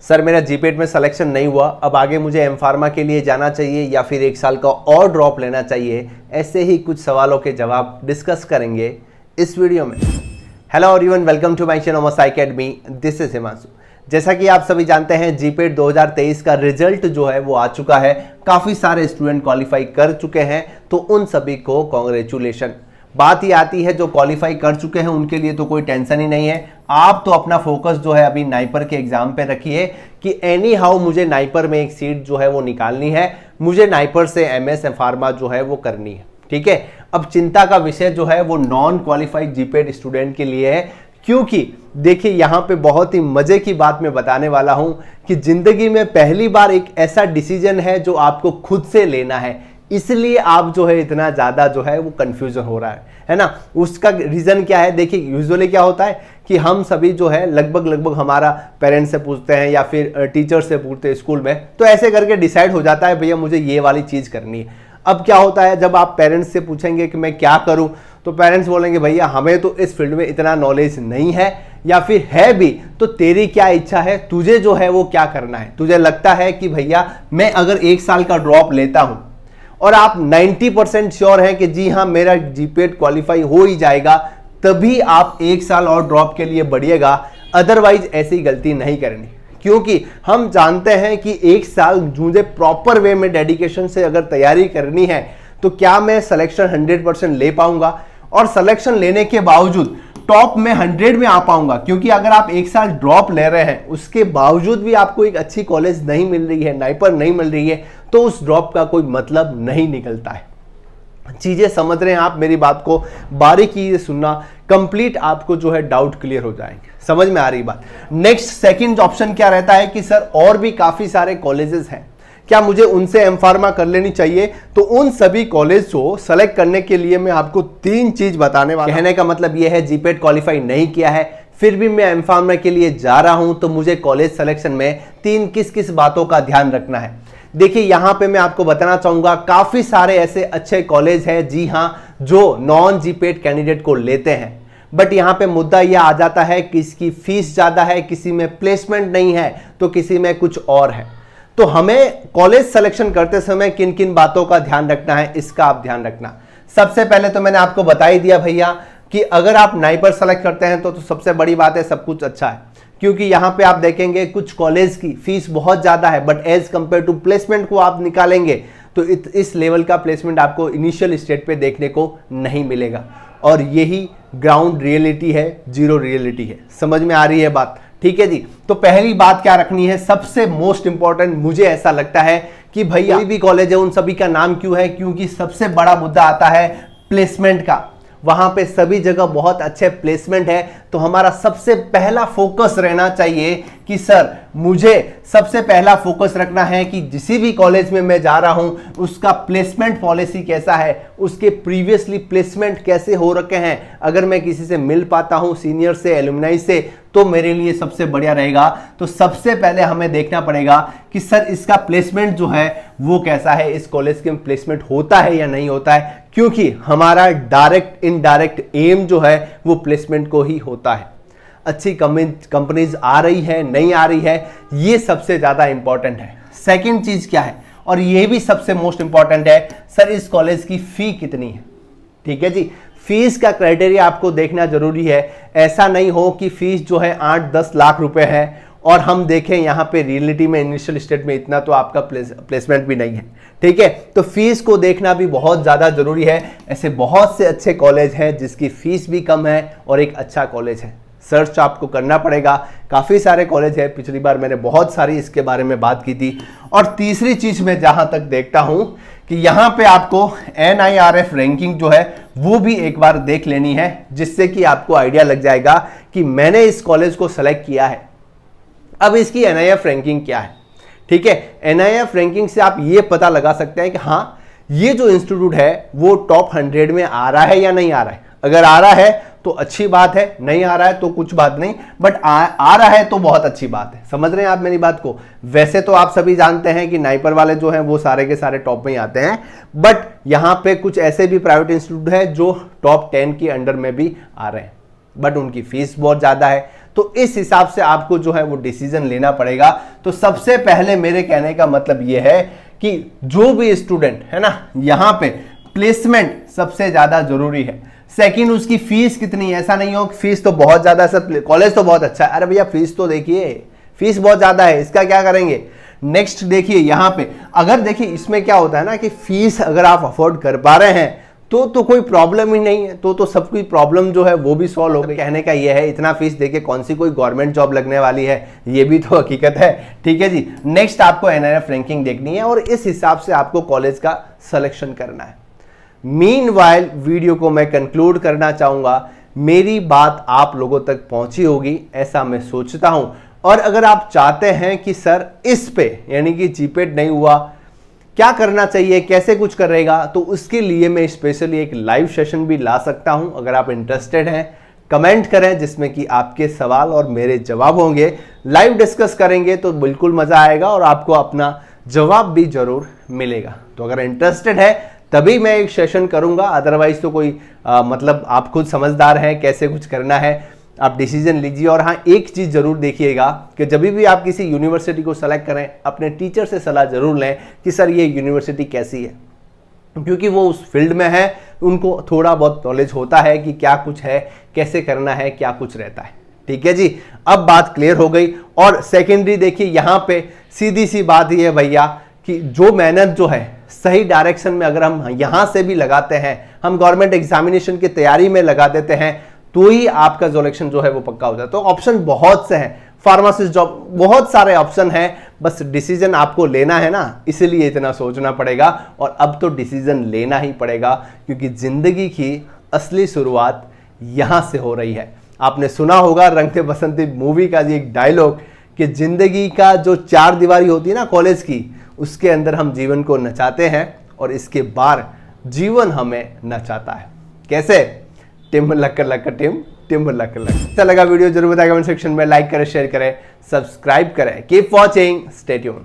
Sir मेरा GPAT में selection नहीं हुआ, अब आगे मुझे एम फार्मा के लिए जाना चाहिए या फिर 1 साल का और ड्रॉप लेना चाहिए। ऐसे ही कुछ सवालों के जवाब डिस्कस करेंगे इस वीडियो में। Hello everyone, welcome to my channel मसा एकेडमी। This is Himanshu. जैसा कि आप सभी जानते हैं, जीपेट 2023 का रिजल्ट जो है वो आ चुका है। काफ़ी सारे स्टूडेंट क्वालिफाई कर चुके हैं, तो उन सभी को कॉन्ग्रेचुलेशन। बात ये आती है जो क्वालिफाई कर चुके हैं उनके लिए तो कोई टेंशन ही नहीं है। आप तो अपना फोकस जो है अभी नाइपर के एग्जाम पे रखिए कि एनी हाउ मुझे नाइपर में एक सीट जो है वो निकालनी है, मुझे नाइपर से एमएस फार्मा जो है वो करनी है। ठीक है, अब चिंता का विषय जो है वो नॉन क्वालिफाइड जीपेट स्टूडेंट के लिए है, क्योंकि देखिए यहाँ पे बहुत ही मजे की बात मैं बताने वाला हूं कि जिंदगी में पहली बार एक ऐसा डिसीजन है जो आपको खुद से लेना है, इसलिए आप जो है इतना ज़्यादा जो है वो कन्फ्यूजन हो रहा है ना। उसका रीज़न क्या है? देखिए यूजुअली क्या होता है कि हम सभी जो है लगभग हमारा पेरेंट्स से पूछते हैं या फिर टीचर से पूछते हैं स्कूल में, तो ऐसे करके डिसाइड हो जाता है भैया मुझे ये वाली चीज़ करनी है। अब क्या होता है, जब आप पेरेंट्स से पूछेंगे कि मैं क्या करूं, तो पेरेंट्स बोलेंगे भैया हमें तो इस फील्ड में इतना नॉलेज नहीं है, या फिर है भी तो तेरी क्या इच्छा है, तुझे जो है वो क्या करना है। तुझे लगता है कि भैया मैं अगर 1 साल का ड्रॉप लेता हूं और आप 90% श्योर हैं कि जी हाँ मेरा जीपेट क्वालिफाई हो ही जाएगा, तभी आप 1 साल और ड्रॉप के लिए बढ़िएगा। अदरवाइज ऐसी गलती नहीं करनी, क्योंकि हम जानते हैं कि 1 साल मुझे प्रॉपर वे में डेडिकेशन से अगर तैयारी करनी है तो क्या मैं सिलेक्शन 100% ले पाऊंगा, और सिलेक्शन लेने के बावजूद टॉप में 100 में आ पाऊंगा। क्योंकि अगर आप 1 साल ड्रॉप ले रहे हैं उसके बावजूद भी आपको एक अच्छी कॉलेज नहीं मिल रही है, नाइपर नहीं मिल रही है, तो उस ड्रॉप का कोई मतलब नहीं निकलता है। चीजें समझ रहे हैं आप? मेरी बात को बारीकी से सुनना, कंप्लीट आपको जो है डाउट क्लियर हो जाएंगे। समझ में आ रही बात? नेक्स्ट सेकंड ऑप्शन क्या रहता है कि सर और भी काफी सारे कॉलेजेस हैं, क्या मुझे उनसे एम फार्मा कर लेनी चाहिए? तो उन सभी कॉलेज को सेलेक्ट करने के लिए मैं आपको 3 चीज बताने वाला हूं। कहने का मतलब यह है जीपेट क्वालिफाई नहीं किया है फिर भी मैं एम फार्मा के लिए जा रहा हूं, तो मुझे कॉलेज सिलेक्शन में 3 किस किस बातों का ध्यान रखना है। देखिए यहां पे मैं आपको बताना चाहूंगा काफी सारे ऐसे अच्छे कॉलेज हैं, जी हां, जो नॉन जीपेट कैंडिडेट को लेते हैं। बट यहां पे मुद्दा यह आ जाता है कि इसकी फीस ज्यादा है, किसी में प्लेसमेंट नहीं है, तो किसी में कुछ और है। तो हमें कॉलेज सिलेक्शन करते समय किन किन बातों का ध्यान रखना है, इसका आप ध्यान रखना। सबसे पहले तो मैंने आपको बता ही दिया भैया कि अगर आप नाइपर सेलेक्ट करते हैं तो सबसे बड़ी बात है सब कुछ अच्छा है, क्योंकि यहां पे आप देखेंगे कुछ कॉलेज की फीस बहुत ज्यादा है, but as compare to placement को आप निकालेंगे तो इस लेवल का प्लेसमेंट आपको इनिशियल स्टेज पे देखने को नहीं मिलेगा, और यही ग्राउंड रियलिटी है, जीरो रियलिटी है। समझ में आ रही है बात? ठीक है जी। तो पहली बात क्या रखनी है, सबसे मोस्ट इंपॉर्टेंट मुझे ऐसा लगता है कि भैया कोई भी कॉलेज है उन सभी का नाम क्यों है, क्योंकि सबसे बड़ा मुद्दा आता है प्लेसमेंट का। वहां पे सभी जगह बहुत अच्छे प्लेसमेंट है, तो हमारा सबसे पहला फोकस रहना चाहिए कि सर मुझे सबसे पहला फोकस रखना है कि जिस भी कॉलेज में मैं जा रहा हूं उसका प्लेसमेंट पॉलिसी कैसा है, उसके प्रीवियसली प्लेसमेंट कैसे हो रखे हैं। अगर मैं किसी से मिल पाता हूं, सीनियर से, एलुमनाई से, तो मेरे लिए सबसे बढ़िया रहेगा। तो सबसे पहले हमें देखना पड़ेगा कि सर इसका प्लेसमेंट जो है वो कैसा है, इस कॉलेज के प्लेसमेंट होता है या नहीं होता है, क्योंकि हमारा डायरेक्ट इनडायरेक्ट एम जो है वो प्लेसमेंट को ही होता है। अच्छी कंपनीज आ रही है, नहीं आ रही है, ये सबसे ज्यादा इंपॉर्टेंट है। सेकंड चीज क्या है, और ये भी सबसे मोस्ट इंपॉर्टेंट है, सर इस कॉलेज की फी कितनी है। ठीक है जी, फीस का क्राइटेरिया आपको देखना जरूरी है। ऐसा नहीं हो कि फीस जो है 8-10 लाख रुपए है और हम देखें यहाँ पे रियलिटी में इनिशियल स्टेज में इतना तो आपका प्लेसमेंट भी नहीं है। ठीक है, तो फीस को देखना भी बहुत ज़्यादा जरूरी है। ऐसे बहुत से अच्छे कॉलेज हैं जिसकी फीस भी कम है और एक अच्छा कॉलेज है, सर्च आपको करना पड़ेगा। काफ़ी सारे कॉलेज है, पिछली बार मैंने बहुत सारी इसके बारे में बात की थी। और तीसरी चीज़ मैं जहाँ तक देखता हूँ कि यहाँ पे आपको NIRF रैंकिंग जो है वो भी एक बार देख लेनी है, जिससे कि आपको आइडिया लग जाएगा कि मैंने इस कॉलेज को सेलेक्ट किया है। अब इसकी NIRF रैंकिंग क्या है? ठीक है, NIRF रैंकिंग से आप ये पता लगा सकते हैं कि हाँ ये जो इंस्टीट्यूट है वो टॉप 100 में आ रहा है या नहीं आ रहा है। अगर आ रहा है तो अच्छी बात है, नहीं आ रहा है तो कुछ बात नहीं, बट आ रहा है तो बहुत अच्छी बात है। समझ रहे हैं आप मेरी बात को? वैसे तो आप सभी जानते हैं कि नाइपर वाले जो हैं वो सारे के सारे टॉप में ही आते हैं, बट यहाँ पे कुछ ऐसे भी प्राइवेट इंस्टीट्यूट है जो टॉप 10 के अंडर में भी आ रहे हैं, बट उनकी फीस बहुत ज़्यादा है। तो इस हिसाब से आपको जो है वो डिसीजन लेना पड़ेगा। तो सबसे पहले मेरे कहने का मतलब ये है कि जो भी स्टूडेंट है ना, यहां पे प्लेसमेंट सबसे ज्यादा जरूरी है। सेकंड, उसकी फीस कितनी है। ऐसा नहीं हो कि फीस तो बहुत ज्यादा है सर, कॉलेज तो बहुत अच्छा है, अरे भैया फीस तो देखिए, फीस बहुत ज्यादा है, इसका क्या करेंगे। नेक्स्ट देखिए यहां पे, अगर देखिए इसमें क्या होता है ना कि फीस अगर आप अफोर्ड कर पा रहे हैं तो कोई प्रॉब्लम ही नहीं है, तो सब कोई प्रॉब्लम जो है वो भी सॉल्व हो गई। कहने का ये है, इतना फीस देके कौन सी कोई गवर्नमेंट जॉब लगने वाली है, ये भी तो हकीकत है। ठीक है जी। नेक्स्ट आपको एनआरएफ रैंकिंग देखनी है और इस हिसाब से आपको कॉलेज का सिलेक्शन करना है। मीनवाइल वीडियो को मैं कंक्लूड करना चाहूंगा, मेरी बात आप लोगों तक पहुंची होगी ऐसा मैं सोचता हूं। और अगर आप चाहते हैं कि सर इस पे यानी कि जीपेट नहीं हुआ, क्या करना चाहिए, कैसे कुछ करेगा, तो उसके लिए मैं स्पेशली एक लाइव सेशन भी ला सकता हूं। अगर आप इंटरेस्टेड हैं कमेंट करें, जिसमें कि आपके सवाल और मेरे जवाब होंगे, लाइव डिस्कस करेंगे तो बिल्कुल मजा आएगा और आपको अपना जवाब भी जरूर मिलेगा। तो अगर इंटरेस्टेड है तभी मैं एक सेशन करूंगा, अदरवाइज तो कोई मतलब आप खुद समझदार हैं कैसे कुछ करना है, आप डिसीजन लीजिए। और हाँ, एक चीज जरूर देखिएगा कि जब भी आप किसी यूनिवर्सिटी को सेलेक्ट करें अपने टीचर से सलाह जरूर लें कि सर ये यूनिवर्सिटी कैसी है, क्योंकि वो उस फील्ड में है, उनको थोड़ा बहुत नॉलेज होता है कि क्या कुछ है, कैसे करना है, क्या कुछ रहता है। ठीक है जी, अब बात क्लियर हो गई। और सेकेंडरी देखिए यहां पे सीधी सी बात ये है भैया कि जो मेहनत जो है सही डायरेक्शन में अगर हम यहां से भी लगाते हैं, हम गवर्नमेंट एग्जामिनेशन की तैयारी में लगा देते हैं, तो ही आपका सिलेक्शन जो है वो पक्का हो जाता है। तो ऑप्शन बहुत से हैं, फार्मासिस्ट जॉब, बहुत सारे ऑप्शन हैं, बस डिसीजन आपको लेना है ना, इसलिए इतना सोचना पड़ेगा। और अब तो डिसीजन लेना ही पड़ेगा, क्योंकि जिंदगी की असली शुरुआत यहां से हो रही है। आपने सुना होगा रंग दे बसंती मूवी का जी एक डायलॉग कि जिंदगी का जो चार दीवारी होती है ना कॉलेज की, उसके अंदर हम जीवन को नचाते हैं और इसके बाहर जीवन हमें नचाता है। कैसे? टिम लक्कर लक्कर टिम लक्कर लक्कर। अच्छा लगा वीडियो जरूर बताएं कमेंट सेक्शन में, लाइक करें, शेयर करें, सब्सक्राइब करें। Keep watching, stay tuned.